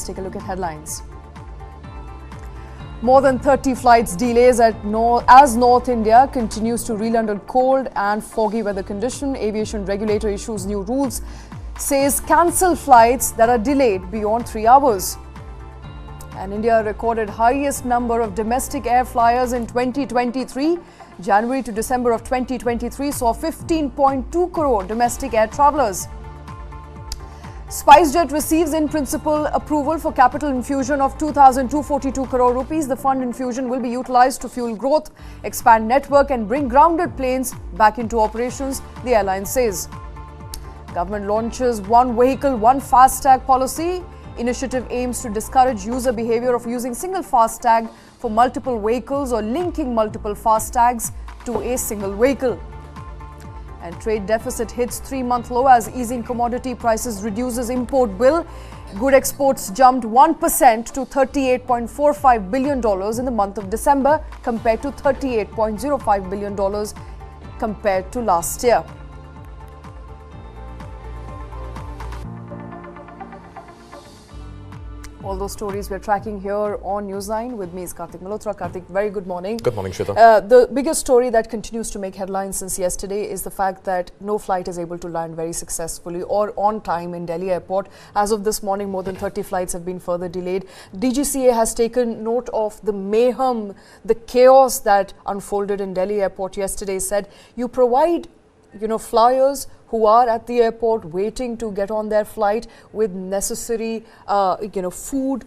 Let's take a look at headlines. More than 30 flights delays as North India continues to reel under cold and foggy weather condition. Aviation regulator issues new rules, says cancel flights that are delayed beyond 3 hours. And India recorded highest number of domestic air flyers in 2023. January to December of 2023 saw 15.2 crore domestic air travellers. SpiceJet receives in principle approval for capital infusion of 2,242 crore rupees. The fund infusion will be utilized to fuel growth, expand network and bring grounded planes back into operations, the airline says. Government launches One Vehicle One FASTag policy. Initiative aims to discourage user behavior of using single FASTag for multiple vehicles or linking multiple FASTags to a single vehicle. And trade deficit hits 3-month low as easing commodity prices reduces import bill. Good exports jumped 1% to $38.45 billion in the month of December compared to $38.05 billion compared to last year. All those stories we're tracking here on Newsline. With me is Kartik Malhotra. Kartik, very good morning. Good morning, Shweta. The biggest story that continues to make headlines since yesterday is the fact that no flight is able to land very successfully or on time in Delhi airport. As of this morning, more than 30 flights have been further delayed. DGCA has taken note of the mayhem, the chaos that unfolded in Delhi airport yesterday. Said you provide flyers who are at the airport waiting to get on their flight with necessary, food,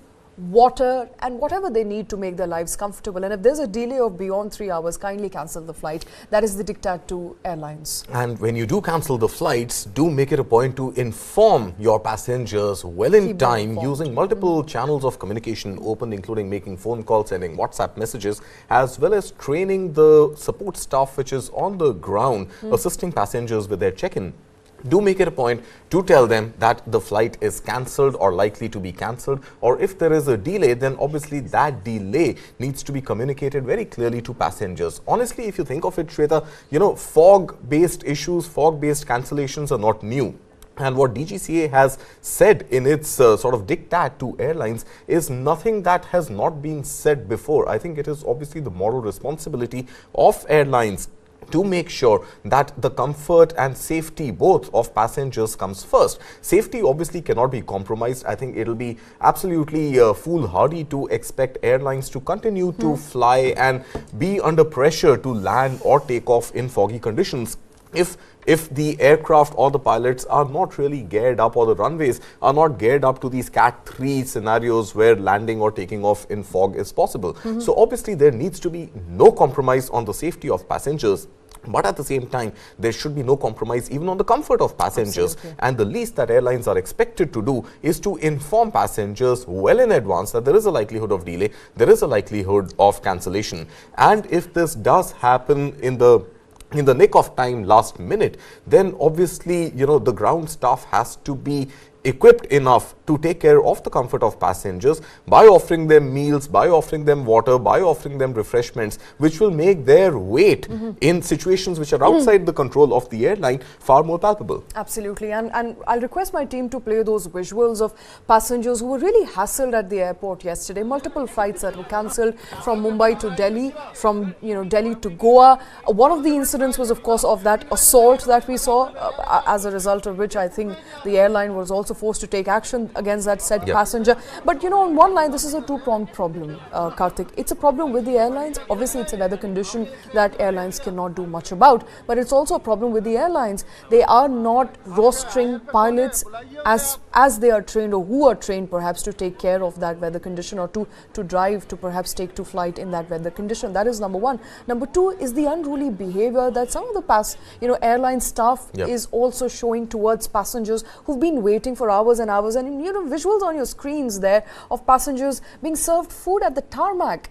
water and whatever they need to make their lives comfortable. And if there's a delay of beyond 3 hours, kindly cancel the flight. That is the diktat to airlines. And when you do cancel the flights, do make it a point to inform your passengers well in time using multiple channels of communication open, including making phone calls, sending WhatsApp messages, as well as training the support staff which is on the ground, assisting passengers with their check-in. Do make it a point to tell them that the flight is cancelled or likely to be cancelled, or if there is a delay, then obviously that delay needs to be communicated very clearly to passengers. Honestly, if you think of it, Shweta, fog-based issues, fog-based cancellations are not new. And what DGCA has said in its sort of diktat to airlines is nothing that has not been said before. I think it is obviously the moral responsibility of airlines to make sure that the comfort and safety both of passengers comes first. Safety obviously cannot be compromised. I think it'll be absolutely foolhardy to expect airlines to continue to fly and be under pressure to land or take off in foggy conditions if the aircraft or the pilots are not really geared up, or the runways are not geared up to these Cat 3 scenarios where landing or taking off in fog is possible. So obviously there needs to be no compromise on the safety of passengers. But at the same time, there should be no compromise even on the comfort of passengers. Absolutely. And the least that airlines are expected to do is to inform passengers well in advance that there is a likelihood of delay, there is a likelihood of cancellation. And if this does happen in the nick of time, last minute, then obviously, the ground staff has to be equipped enough to take care of the comfort of passengers by offering them meals, by offering them water, by offering them refreshments, which will make their wait in situations which are outside the control of the airline far more palpable. Absolutely. And I'll request my team to play those visuals of passengers who were really hassled at the airport yesterday. Multiple flights that were cancelled from Mumbai to Delhi, from Delhi to Goa. One of the incidents was, of course, of that assault that we saw, as a result of which I think the airline was also forced to take action against that said passenger. But on one line, this is a two-pronged problem, Kartik. It's a problem with the airlines. Obviously, it's a weather condition that airlines cannot do much about. But it's also a problem with the airlines. They are not rostering pilots as they are trained, or who are trained perhaps to take care of that weather condition, or to drive, to perhaps take to flight in that weather condition. That is number one. Number two is the unruly behavior that some of the airline staff is also showing towards passengers who've been waiting for hours and hours, and visuals on your screens there of passengers being served food at the tarmac.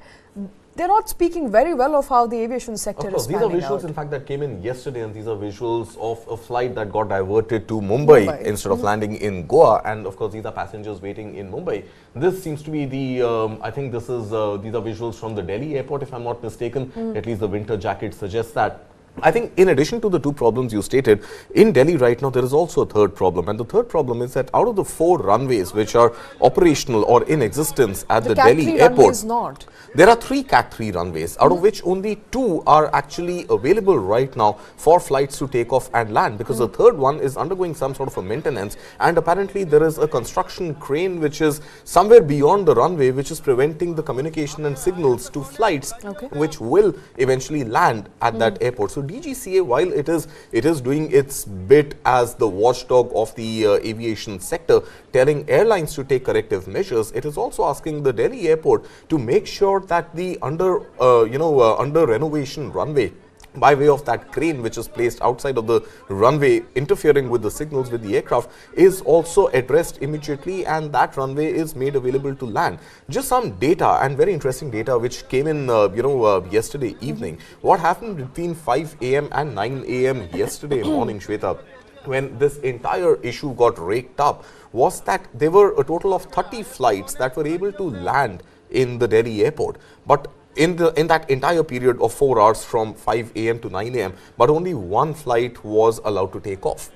They're not speaking very well of how the aviation sector is panning out. These are visuals, in fact, that came in yesterday, and these are visuals of a flight that got diverted to Mumbai instead of landing in Goa. And of course, these are passengers waiting in Mumbai. This seems to be the, I think these are visuals from the Delhi airport, if I'm not mistaken. At least the winter jacket suggests that. I think in addition to the two problems you stated, in Delhi right now there is also a third problem, and the third problem is that out of the 4 runways which are operational or in existence at the Delhi airport, there are 3 Cat 3 runways, out of which only 2 are actually available right now for flights to take off and land, because the third one is undergoing some sort of a maintenance, and apparently there is a construction crane which is somewhere beyond the runway which is preventing the communication and signals to flights which will eventually land at that airport. So DGCA, while it is doing its bit as the watchdog of the aviation sector, telling airlines to take corrective measures, it is also asking the Delhi airport to make sure that the under renovation runway, by way of that crane which is placed outside of the runway interfering with the signals with the aircraft, is also addressed immediately, and that runway is made available to land. Just some data, and very interesting data, which came in yesterday evening. What happened between 5 a.m. and 9 a.m. yesterday morning, Shweta, when this entire issue got raked up, was that there were a total of 30 flights that were able to land in the Delhi airport, but in that entire period of 4 hours from 5 a.m. to 9 a.m., but only 1 flight was allowed to take off.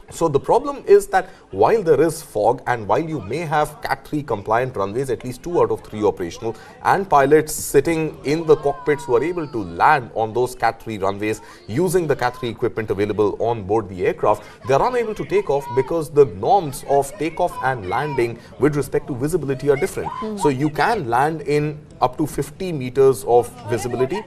So the problem is that while there is fog, and while you may have Cat 3 compliant runways, at least 2 out of 3 operational, and pilots sitting in the cockpits who are able to land on those Cat 3 runways using the Cat 3 equipment available on board the aircraft, they are unable to take off because the norms of takeoff and landing with respect to visibility are different. So you can land in up to 50 meters of visibility.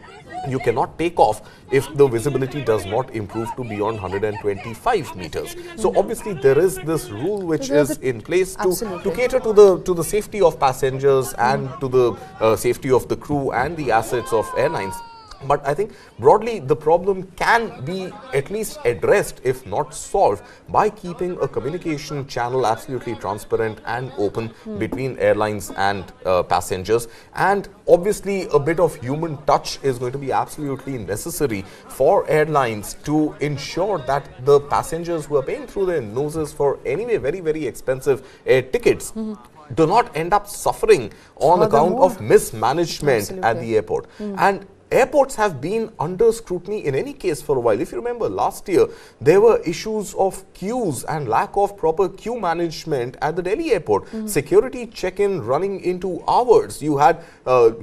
You cannot take off if the visibility does not improve to beyond 125 meters. So obviously there is this rule which is in place to cater to the safety of passengers and to the safety of the crew and the assets of airlines. But I think broadly the problem can be at least addressed, if not solved, by keeping a communication channel absolutely transparent and open between airlines and passengers. And obviously a bit of human touch is going to be absolutely necessary for airlines to ensure that the passengers who are paying through their noses for anyway very, very expensive air tickets do not end up suffering on account of mismanagement at the airport. And airports have been under scrutiny in any case for a while. If you remember last year, there were issues of queues and lack of proper queue management at the Delhi airport. Security check-in running into hours. You had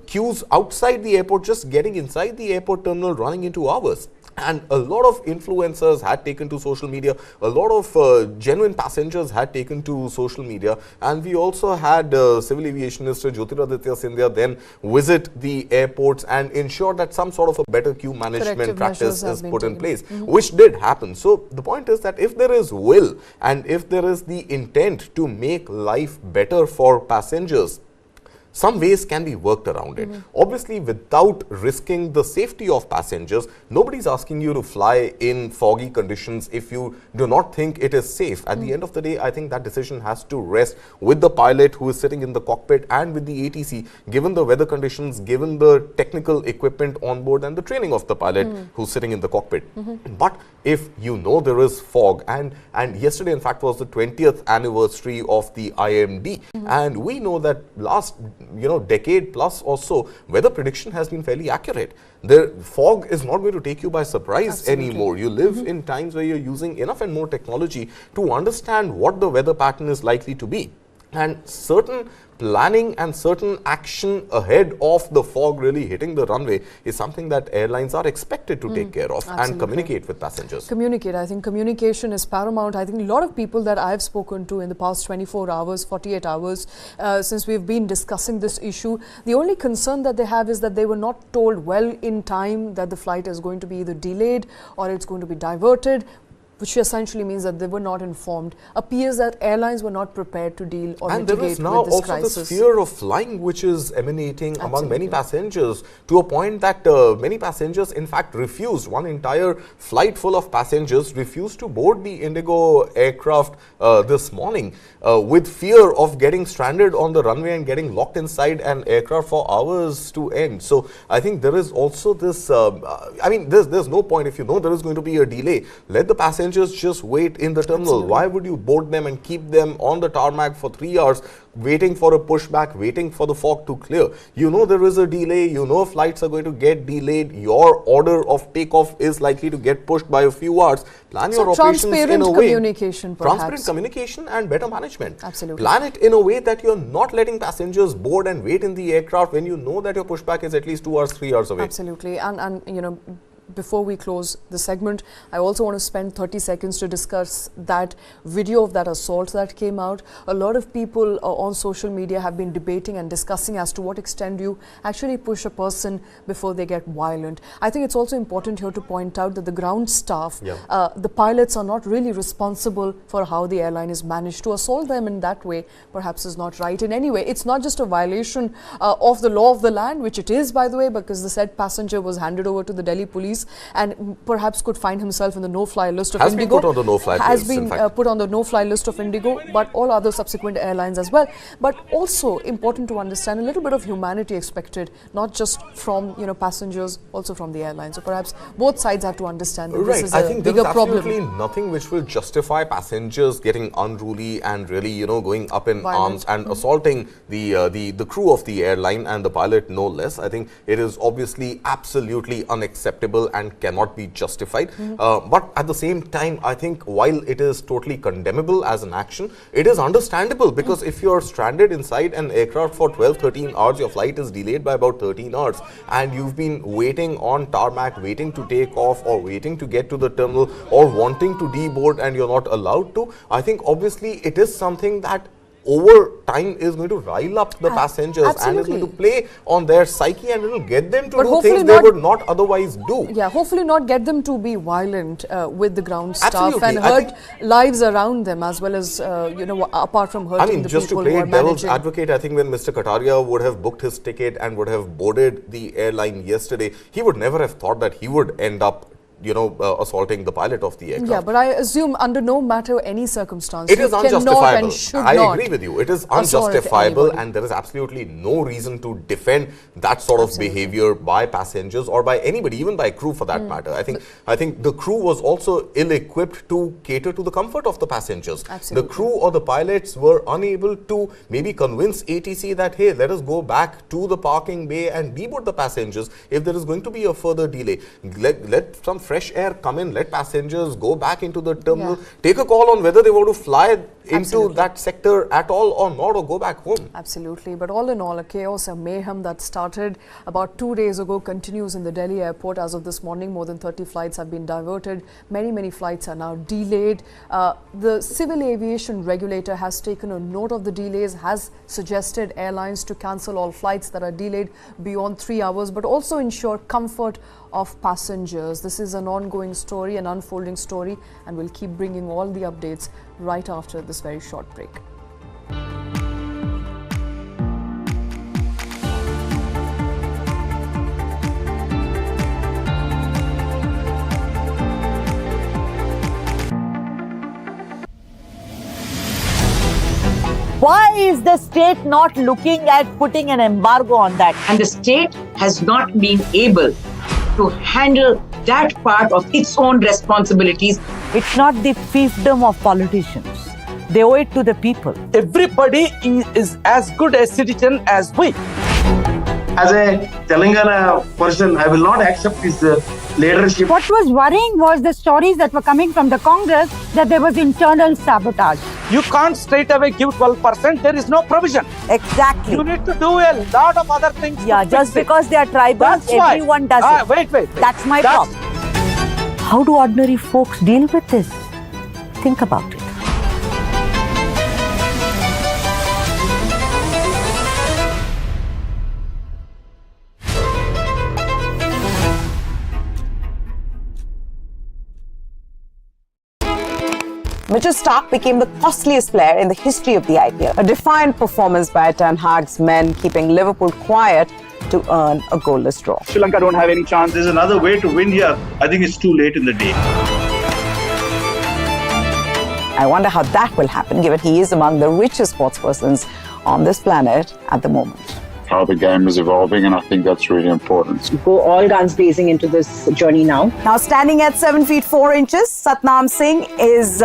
queues outside the airport, just getting inside the airport terminal running into hours. And a lot of influencers had taken to social media, a lot of genuine passengers had taken to social media, and we also had Civil Aviation Minister Jyotiraditya Scindia then visit the airports and ensure that some sort of a better queue management practice is put in place, which did happen. So the point is that if there is will and if there is the intent to make life better for passengers, some ways can be worked around it. Obviously, without risking the safety of passengers, nobody's asking you to fly in foggy conditions if you do not think it is safe. At the end of the day, I think that decision has to rest with the pilot who is sitting in the cockpit and with the ATC, given the weather conditions, given the technical equipment on board and the training of the pilot who's sitting in the cockpit. But if you know there is fog, and yesterday in fact was the 20th anniversary of the IMD, and we know that last decade plus or so, weather prediction has been fairly accurate. The fog is not going to take you by surprise anymore. You live in times where you're using enough and more technology to understand what the weather pattern is likely to be. And certain planning and certain action ahead of the fog really hitting the runway is something that airlines are expected to take care of and communicate with passengers. I think communication is paramount. I think a lot of people that I've spoken to in the past 24 hours, 48 hours, since we've been discussing this issue, the only concern that they have is that they were not told well in time that the flight is going to be either delayed or it's going to be diverted, which essentially means that they were not informed. Appears that airlines were not prepared to deal or mitigate with this crisis. And there is now also this fear of flying which is emanating among many passengers, to a point that many passengers in fact refused. One entire flight full of passengers refused to board the Indigo aircraft this morning with fear of getting stranded on the runway and getting locked inside an aircraft for hours to end. So I think there is also this, there's no point, if you know there is going to be a delay, let the passengers passengers just wait in the terminal? Absolutely. Why would you board them and keep them on the tarmac for 3 hours, waiting for a pushback, waiting for the fog to clear? You know there is a delay, you know flights are going to get delayed, your order of takeoff is likely to get pushed by a few hours. Plan your operations in a way. Communication, perhaps. Transparent communication and better management. Absolutely. Plan it in a way that you're not letting passengers board and wait in the aircraft when you know that your pushback is at least 2 hours, 3 hours away. Absolutely. And you know, before we close the segment, I also want to spend 30 seconds to discuss that video of that assault that came out. A lot of people on social media have been debating and discussing as to what extent you actually push a person before they get violent. I think it's also important here to point out that the ground staff, the pilots are not really responsible for how the airline is managed. To assault them in that way perhaps is not right in any way. It's not just a violation of the law of the land, which it is, by the way, because the said passenger was handed over to the Delhi police and perhaps could find himself in the no-fly list of Indigo. Has been put on the no-fly list. Has been put on the no-fly list of Indigo, but all other subsequent airlines as well. But also important to understand, a little bit of humanity expected, not just from passengers, also from the airline. So perhaps both sides have to understand that this is a bigger problem. Absolutely nothing which will justify passengers getting unruly and really going up in arms and assaulting the crew of the airline and the pilot no less. I think it is obviously absolutely unacceptable and cannot be justified. But at the same time, I think while it is totally condemnable as an action, it is understandable, because if you're stranded inside an aircraft for 12-13 hours, your flight is delayed by about 13 hours, and you've been waiting on tarmac, waiting to take off or waiting to get to the terminal or wanting to deboard and you're not allowed to, I think obviously it is something that over time is going to rile up the passengers and is going to play on their psyche, and it will get them to do things they would not otherwise do. Yeah, hopefully not get them to be violent with the ground staff and hurt lives around them, as well as, apart from hurting the just people to play who are devil's managing. advocate, I think when Mr. Kothari would have booked his ticket and would have boarded the airline yesterday, he would never have thought that he would end up assaulting the pilot of the aircraft. Yeah, but I assume under no matter any circumstance, it is unjustifiable. I agree with you. It is unjustifiable, and there is absolutely no reason to defend that sort of behavior by passengers or by anybody, even by crew for that matter. I think the crew was also ill-equipped to cater to the comfort of the passengers. The crew or the pilots were unable to maybe convince ATC that, hey, let us go back to the parking bay and deboard the passengers if there is going to be a further delay. Let some fresh air come in, let passengers go back into the terminal, take a call on whether they want to fly into that sector at all or not, or go back home. Absolutely. But all in all, a chaos, a mayhem that started about 2 days ago continues in the Delhi airport. As of this morning, more than 30 flights have been diverted. Many flights are now delayed. The civil aviation regulator has taken a note of the delays, has suggested airlines to cancel all flights that are delayed beyond 3 hours, but also ensure comfort of passengers. This is an ongoing story, an unfolding story, and we'll keep bringing all the updates right after this very short break. Why is the state not looking at putting an embargo on that? And the state has not been able to handle that part of its own responsibilities. It's not the fiefdom of politicians. They owe it to the people. Everybody is as good a citizen as we. As a Telangana person, I will not accept his leadership. What was worrying was the stories that were coming from the Congress that there was internal sabotage. You can't straight away give 12%. There is no provision. Exactly. You need to do a lot of other things. Yeah, just because they are tribal, everyone does it. Wait. That's my problem. How do ordinary folks deal with this? Think about it. Mitchell Stark became the costliest player in the history of the IPL. A defiant performance by Ten Hag's men, keeping Liverpool quiet to earn a goalless draw. Sri Lanka don't have any chance. There's another way to win here. I think it's too late in the day. I wonder how that will happen, given he is among the richest sportspersons on this planet at the moment. how the game is evolving, and I think that's really important. Go all guns blazing into this journey now. Now, standing at 7 feet 4 inches, Satnam Singh is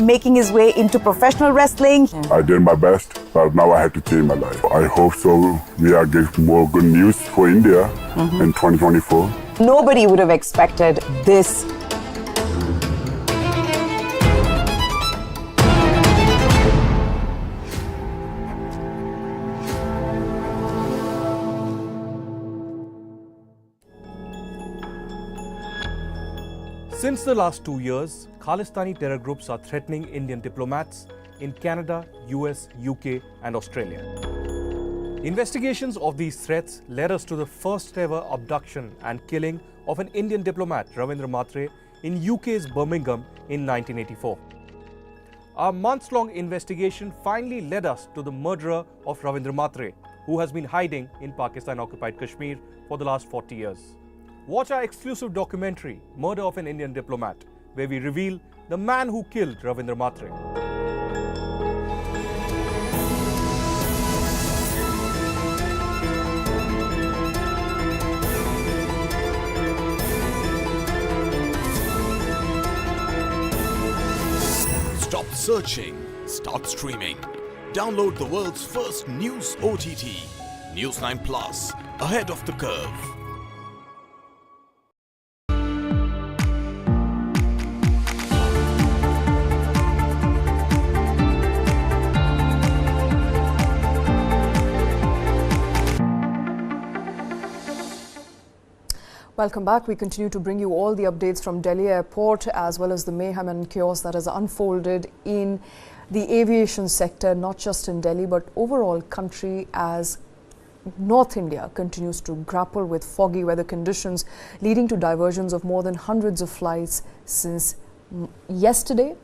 making his way into professional wrestling. I did my best, but now I have to change my life. I hope so. We are getting more good news for India in 2024. Nobody would have expected this. Since the last 2 years, Khalistani terror groups are threatening Indian diplomats in Canada, US, UK and Australia. Investigations of these threats led us to the first ever abduction and killing of an Indian diplomat, Ravindra Matre, in UK's Birmingham in 1984. Our months-long investigation finally led us to the murderer of Ravindra Matre, who has been hiding in Pakistan-occupied Kashmir for the last 40 years. Watch our exclusive documentary, Murder of an Indian Diplomat, where we reveal the man who killed Ravindra Matre. Stop searching, start streaming. Download the world's first news OTT, News 9 Plus, ahead of the curve. Welcome back. We continue to bring you all the updates from Delhi Airport as well as the mayhem and chaos that has unfolded in the aviation sector, not just in Delhi but overall country, as North India continues to grapple with foggy weather conditions leading to diversions of more than hundreds of flights since yesterday.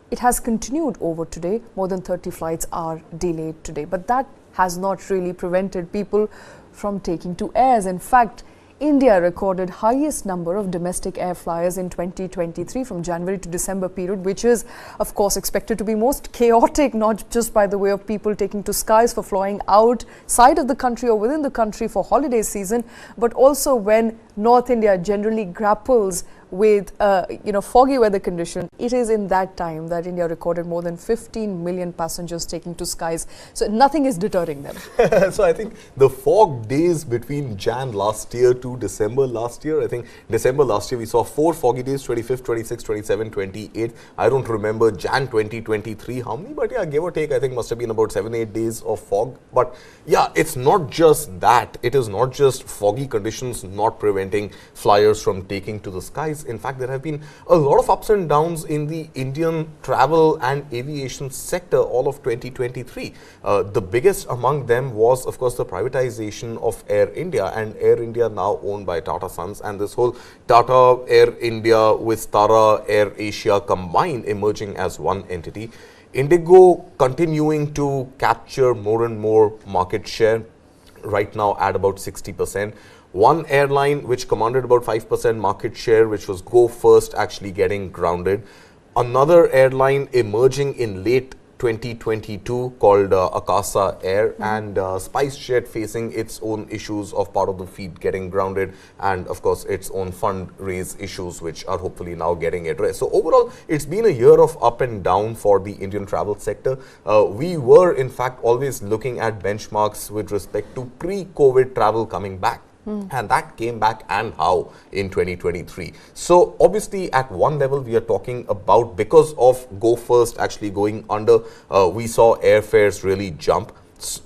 It has continued over today. More than 30 flights are delayed today, but that has not really prevented people from taking to airs. In fact, India recorded highest number of domestic air flyers in 2023 from January to December period, which is of course expected to be most chaotic, not just by the way of people taking to skies for flying outside of the country or within the country for holiday season, but also when North India generally grapples with foggy weather condition. It is in that time that India recorded more than 15 million passengers taking to skies. So nothing is deterring them. So I think the fog days between Jan last year to December last year, I think December last year we saw 4 foggy days, 25th, 26th, 27th, 28th. I don't remember Jan 2023 how many, but yeah, give or take, I think must have been about 7-8 days of fog. But yeah, it's not just that. It is not just foggy conditions not preventing flyers from taking to the skies. In fact, there have been a lot of ups and downs in the Indian travel and aviation sector all of 2023. The biggest among them was, of course, the privatization of Air India, and Air India now owned by Tata Sons, and this whole Tata Air India with Tara Air Asia combined emerging as one entity. Indigo continuing to capture more and more market share, right now at about 60%. One airline which commanded about 5% market share, which was Go First, actually getting grounded. Another airline emerging in late 2022 called Akasa Air, and SpiceJet facing its own issues of part of the fleet getting grounded, and of course its own fundraise issues which are hopefully now getting addressed. So overall, it's been a year of up and down for the Indian travel sector. We were in fact always looking at benchmarks with respect to pre-COVID travel coming back. And that came back, and how, in 2023. So obviously at one level we are talking about, because of Go First actually going under, we saw airfares really jump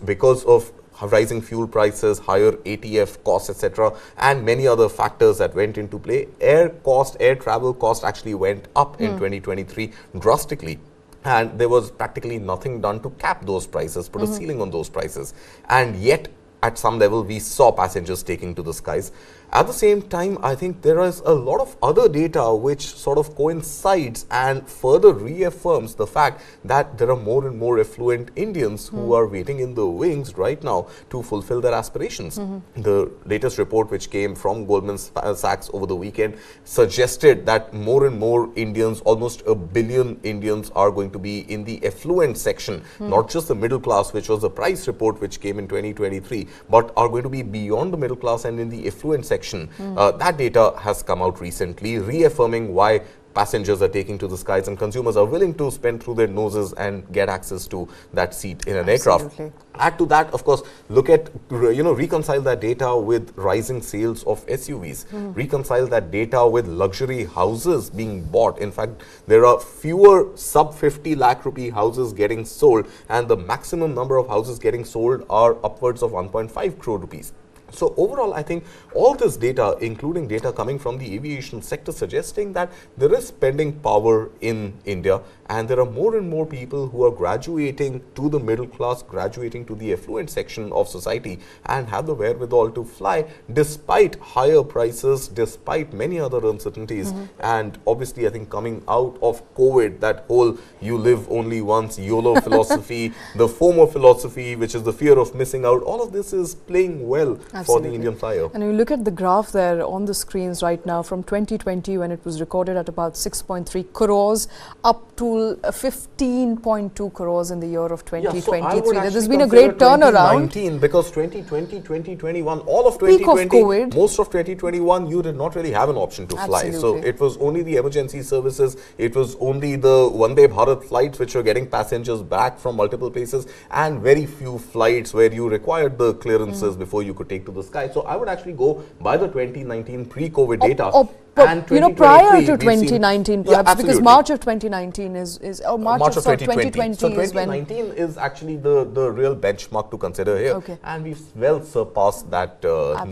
because of rising fuel prices, higher ATF costs, etc., and many other factors that went into play. Air travel cost actually went up in 2023 drastically. And there was practically nothing done to cap those prices, put a ceiling on those prices. And yet, at some level, we saw passengers taking to the skies. At the same time, I think there is a lot of other data which sort of coincides and further reaffirms the fact that there are more and more affluent Indians who are waiting in the wings right now to fulfill their aspirations. The latest report which came from Goldman Sachs over the weekend suggested that more and more Indians, almost 1 billion Indians, are going to be in the affluent section, not just the middle class, which was the price report which came in 2023, but are going to be beyond the middle class and in the affluent section. That data has come out recently, reaffirming why passengers are taking to the skies and consumers are willing to spend through their noses and get access to that seat in an aircraft. Add to that, of course, look at, reconcile that data with rising sales of SUVs, reconcile that data with luxury houses being bought. In fact, there are fewer sub 50 lakh rupee houses getting sold, and the maximum number of houses getting sold are upwards of 1.5 crore rupees. So overall, I think all this data, including data coming from the aviation sector, suggesting that there is spending power in India, and there are more and more people who are graduating to the middle class, graduating to the affluent section of society, and have the wherewithal to fly despite higher prices, despite many other uncertainties. And obviously, I think coming out of COVID, that whole you live only once, YOLO philosophy, the FOMO philosophy, which is the fear of missing out, all of this is playing well for the Indian flyer. And you look at the graph there on the screens right now from 2020, when it was recorded at about 6.3 crores up to 15.2 crores in the year of 2023. There's been a great turnaround. 2019, because 2020, 2021, all of 2020, most of 2021, you did not really have an option to fly. So it was only the emergency services, it was only the Vande Bharat flights which were getting passengers back from multiple places, and very few flights where you required the clearances before you could take to the sky. So I would actually go by the 2019 pre-COVID data. But prior to 2019, perhaps, because March of 2019 March of 2020 so 2019 is actually the real benchmark to consider here. And we've well surpassed that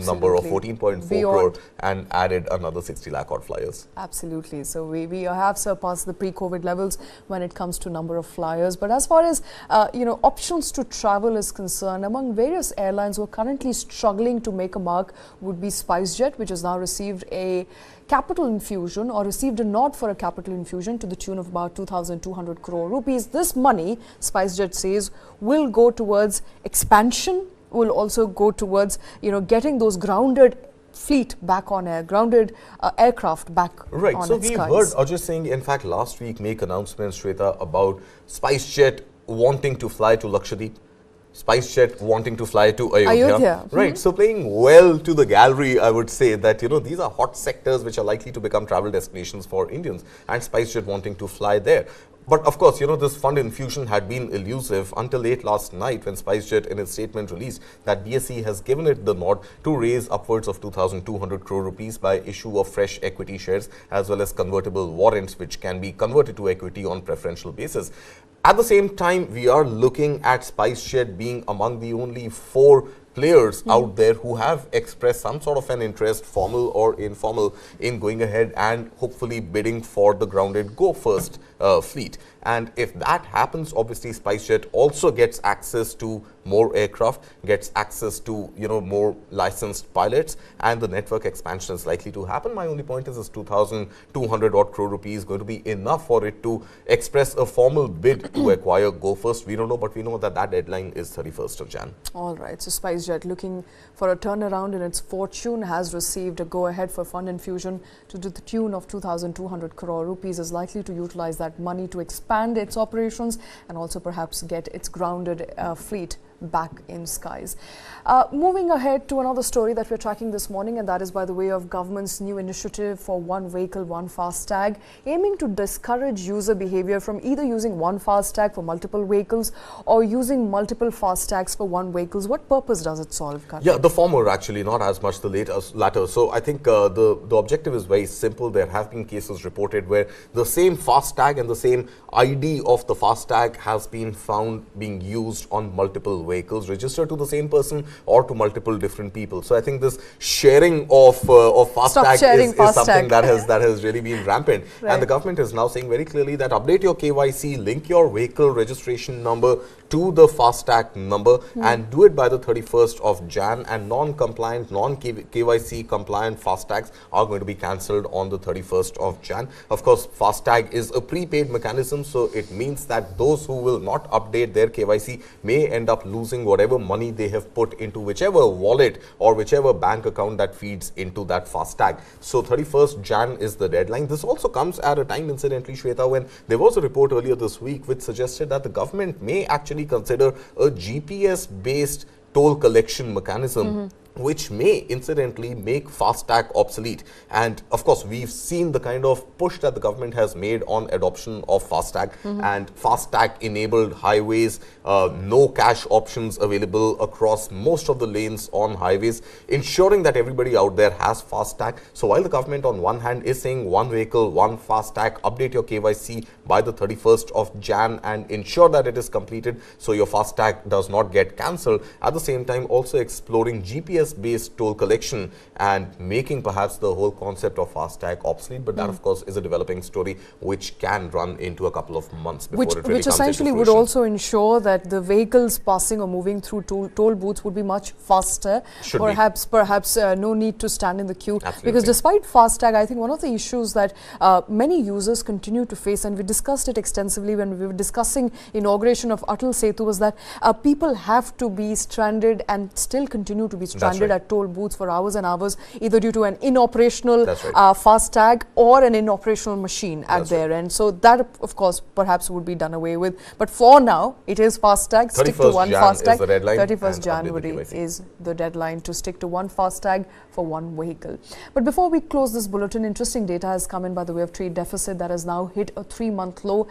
number of 14.4 crore and added another 60 lakh odd flyers. Absolutely. So we have surpassed the pre-COVID levels when it comes to number of flyers. But as far as options to travel is concerned, among various airlines who are currently struggling to make a mark would be SpiceJet, which has now received a capital infusion, or received a nod for a capital infusion to the tune of about 2,200 crore rupees. This money, SpiceJet says, will go towards expansion, will also go towards getting those grounded fleet back on air, grounded aircraft back on its skies. So we heard Ajay Singh, in fact, last week make announcements, Shweta, about SpiceJet wanting to fly to Lakshadweep, SpiceJet wanting to fly to Ayodhya. Right, so playing well to the gallery, I would say that, these are hot sectors which are likely to become travel destinations for Indians, and SpiceJet wanting to fly there. But of course, this fund infusion had been elusive until late last night, when SpiceJet in its statement released that BSE has given it the nod to raise upwards of 2,200 crore rupees by issue of fresh equity shares as well as convertible warrants, which can be converted to equity on preferential basis. At the same time, we are looking at SpiceJet being among the only 4 players out there who have expressed some sort of an interest, formal or informal, in going ahead and hopefully bidding for the grounded Go First fleet. And if that happens, obviously SpiceJet also gets access to more aircraft, gets access to more licensed pilots, and the network expansion is likely to happen. My only point is 2,200 odd crore rupees going to be enough for it to express a formal bid to acquire Go First? We don't know, but we know that deadline is 31st of Jan. All right, so SpiceJet, looking for a turnaround in its fortune, has received a go-ahead for fund infusion to the tune of 2,200 crore rupees, is likely to utilize that money to expand its operations and also perhaps get its grounded fleet back in skies. Moving ahead to another story that we're tracking this morning, and that is by the way of government's new initiative for One Vehicle One FASTag, aiming to discourage user behavior from either using one FASTag for multiple vehicles or using multiple FASTags for one vehicles. What purpose does it solve, Kartik? Yeah, the former actually, not as much the latter. So I think the objective is very simple. There have been cases reported where the same FASTag and the same ID of the FASTag has been found being used on multiple vehicles registered to the same person or to multiple different people. So I think this sharing of FASTag is something that has really been rampant. Right. And the government is now saying very clearly that update your KYC, link your vehicle registration number to the FASTag number and do it by the 31st of Jan, and non-compliant, non-KYC compliant FASTags are going to be cancelled on the 31st of Jan. Of course, FASTag is a prepaid mechanism, so it means that those who will not update their KYC may end up losing whatever money they have put into whichever wallet or whichever bank account that feeds into that FASTag. So 31st Jan is the deadline. This also comes at a time, incidentally, Shweta, when there was a report earlier this week which suggested that the government may actually consider a GPS-based toll collection mechanism, which may incidentally make FASTag obsolete. And of course, we've seen the kind of push that the government has made on adoption of FASTag, and FASTag enabled highways, no cash options available across most of the lanes on highways, ensuring that everybody out there has FASTag. So while the government on one hand is saying one vehicle, one FASTag, update your KYC by the 31st of Jan and ensure that it is completed so your FASTag does not get cancelled, at the same time also exploring GPS-based toll collection and making perhaps the whole concept of FASTag obsolete. But that, of course, is a developing story which can run into a couple of months before it really which comes essentially into would fruition. also ensure that the vehicles passing or moving through toll booths would be much faster. Perhaps no need to stand in the queue. Absolutely. Because despite FASTag, I think one of the issues that many users continue to face, and we discussed it extensively when we were discussing inauguration of Atal Setu, was that people have to be stranded and still continue to be stranded at toll booths for hours and hours, either due to an inoperational FASTag or an inoperational machine at their end. So that, of course, perhaps would be done away with. But for now, it is FASTag. Stick to one FASTag. 31st January is the deadline to stick to one FASTag for one vehicle. But before we close this bulletin, interesting data has come in by the way of trade deficit that has now hit a 3-month low,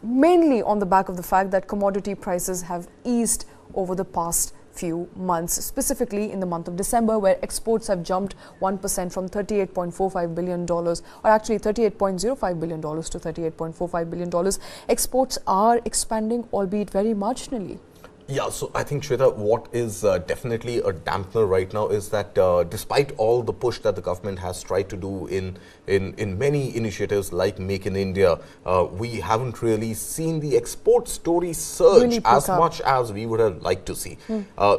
mainly on the back of the fact that commodity prices have eased over the past few months, specifically in the month of December, where exports have jumped 1% from $38.45 billion, or actually $38.05 billion to $38.45 billion. Exports are expanding, albeit very marginally. Yeah, so I think, Shweta, what is definitely a dampener right now is that despite all the push that the government has tried to do in many initiatives like Make in India, we haven't really seen the export story surge really as much as we would have liked to see.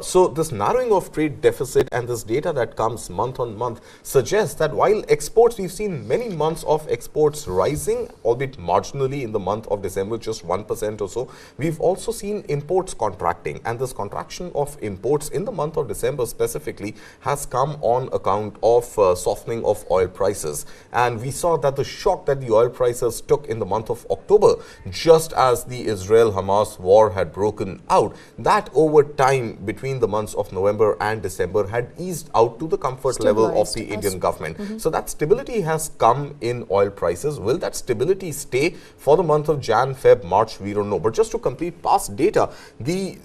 So this narrowing of trade deficit and this data that comes month on month suggests that while exports, we've seen many months of exports rising, albeit marginally in the month of December, just 1% or so, we've also seen imports contracting. And this contraction of imports in the month of December specifically has come on account of softening of oil prices. And we saw that the shock that the oil prices took in the month of October, just as the Israel-Hamas war had broken out, that over time between the months of November and December had eased out to the comfort level of the Indian government. So that stability has come in oil prices. Will that stability stay for the month of Jan, Feb, March? We don't know. But just to complete past data,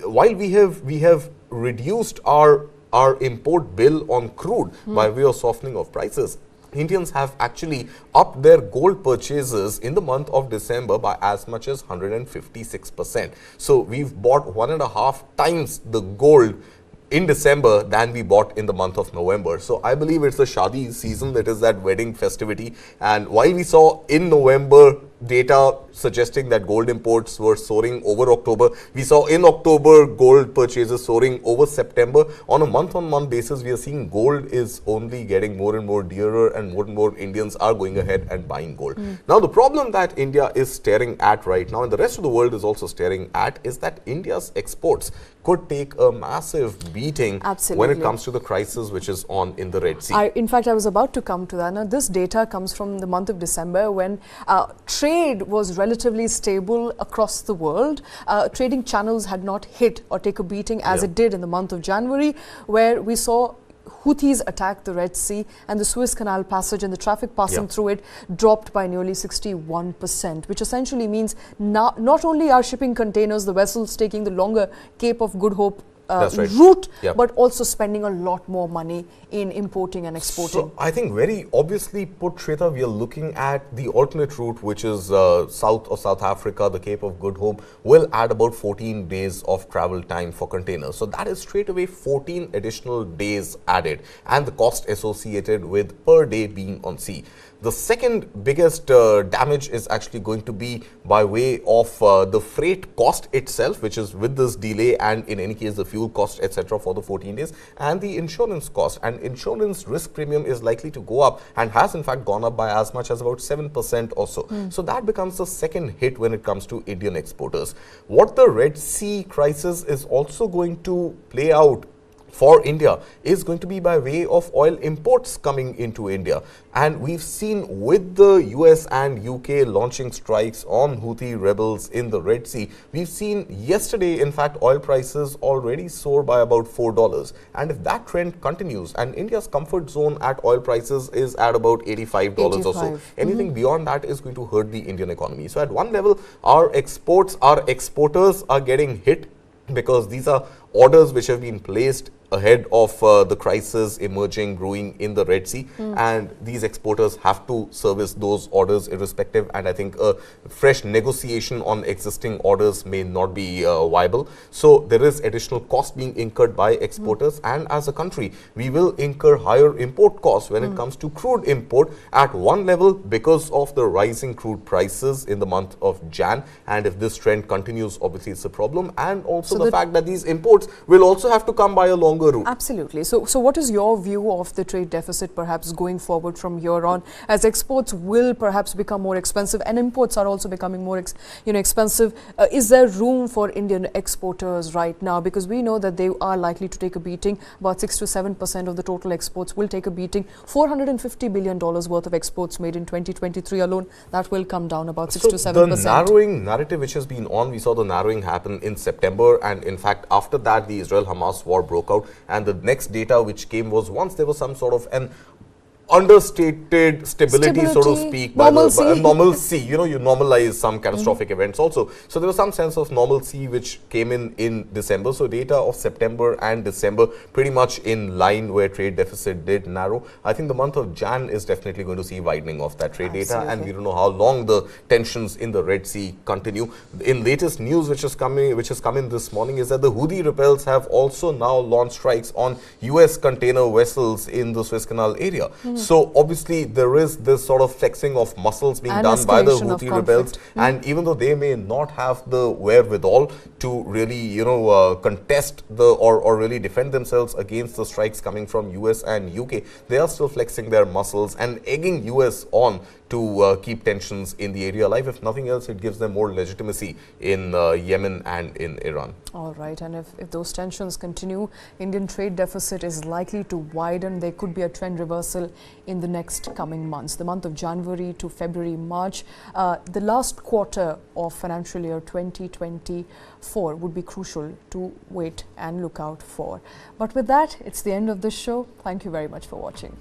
while we have reduced our import bill on crude by way of softening of prices, Indians have actually upped their gold purchases in the month of December by as much as 156%. So we've bought 1.5 times the gold in December than we bought in the month of November. So I believe it's the Shadi season, that is that wedding festivity. And while we saw in November data suggesting that gold imports were soaring over October, we saw in October gold purchases soaring over September. On a month-on-month basis, we are seeing gold is only getting more and more dearer, and more Indians are going ahead and buying gold. Now, the problem that India is staring at right now, and the rest of the world is also staring at, is that India's exports could take a massive beating when it comes to the crisis which is on in the Red Sea. In fact, I was about to come to that. Now, this data comes from the month of December when trade was relatively stable across the world. Trading channels had not hit or take a beating as it did in the month of January, where we saw Houthis attacked the Red Sea and the Suez Canal passage, and the traffic passing through it dropped by nearly 61%, which essentially means not only are shipping containers, the vessels taking the longer Cape of Good Hope route, Yep. but also spending a lot more money in importing and exporting. So I think very obviously put, Shweta, we are looking at the alternate route, which is south of South Africa, the Cape of Good Hope, will add about 14 days of travel time for containers. So that is straight away 14 additional days added, and the cost associated with per day being on sea. The second biggest damage is actually going to be by way of the freight cost itself, which is with this delay, and in any case the fuel cost, etc., for the 14 days, and the insurance cost. And insurance risk premium is likely to go up, and has in fact gone up by as much as about 7% or so. So that becomes the second hit when it comes to Indian exporters. What the Red Sea crisis is also going to play out for India is going to be by way of oil imports coming into India. And we've seen with the US and UK launching strikes on Houthi rebels in the Red Sea, we've seen yesterday, in fact, oil prices already soar by about $4. And if that trend continues, and India's comfort zone at oil prices is at about $85 or so, anything beyond that is going to hurt the Indian economy. So at one level, our exporters are getting hit, because these are orders which have been placed ahead of the crisis emerging, brewing in the Red Sea, and these exporters have to service those orders irrespective, and I think a fresh negotiation on existing orders may not be viable. So there is additional cost being incurred by exporters, and as a country we will incur higher import costs when it comes to crude import at one level, because of the rising crude prices in the month of Jan, and if this trend continues, obviously it's a problem, and also the fact that these imports will also have to come by a longer route. Absolutely. So what is your view of the trade deficit perhaps going forward from here on, as exports will perhaps become more expensive and imports are also becoming more expensive? Is there room for Indian exporters right now? Because we know that they are likely to take a beating. About 6 to 7% of the total exports will take a beating. $450 billion worth of exports made in 2023 alone, that will come down about 6 to 7%. The narrowing narrative which has been on, we saw the narrowing happen in September, and in fact after that the Israel-Hamas war broke out, and the next data which came was, once there was some sort of an understated stability, so to speak, normalcy. by the normalcy, you normalize some catastrophic events also. So there was some sense of normalcy which came in December. So data of September and December pretty much in line, where trade deficit did narrow. I think the month of Jan is definitely going to see widening of that trade data, and we don't know how long the tensions in the Red Sea continue. In latest news which has come in this morning is that the Houthi rebels have also now launched strikes on US container vessels in the Suez Canal area. So obviously there is this sort of flexing of muscles being done by the Houthi rebels, and even though they may not have the wherewithal to really contest or really defend themselves against the strikes coming from US and UK, they are still flexing their muscles and egging US on to keep tensions in the area alive. If nothing else, it gives them more legitimacy in Yemen and in Iran. All right, and if those tensions continue, Indian trade deficit is likely to widen. There could be a trend reversal in the next coming months. The month of January to February, March, the last quarter of financial year 2024 would be crucial to wait and look out for. But with that, it's the end of this show. Thank you very much for watching.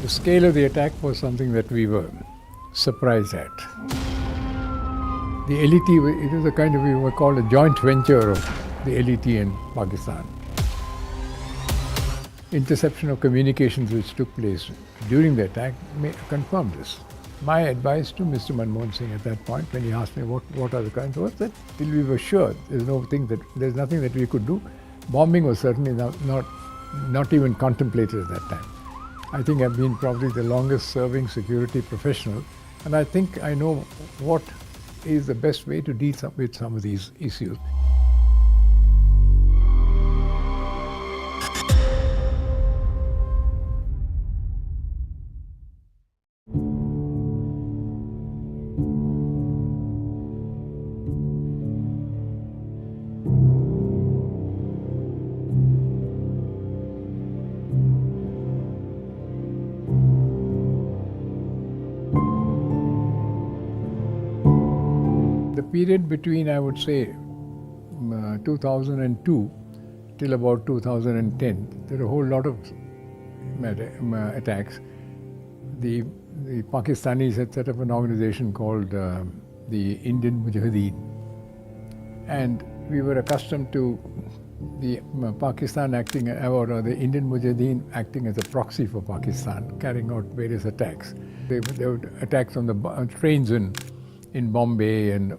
The scale of the attack was something that we were surprised at. The LET, it was a kind of, we were called a joint venture of the LET and Pakistan. Interception of communications which took place during the attack may confirm this. My advice to Mr. Manmohan Singh at that point, when he asked me what are the kinds, was that till we were sure there's nothing that we could do. Bombing was certainly not even contemplated at that time. I think I've been probably the longest serving security professional, and I think I know what is the best way to deal with some of these issues. the period between, I would say, 2002 till about 2010, there were a whole lot of attacks. The Pakistanis had set up an organization called the Indian Mujahideen, and we were accustomed to the Pakistan acting, or the Indian Mujahideen acting as a proxy for Pakistan, carrying out various attacks. There were attacks on the trains in Bombay and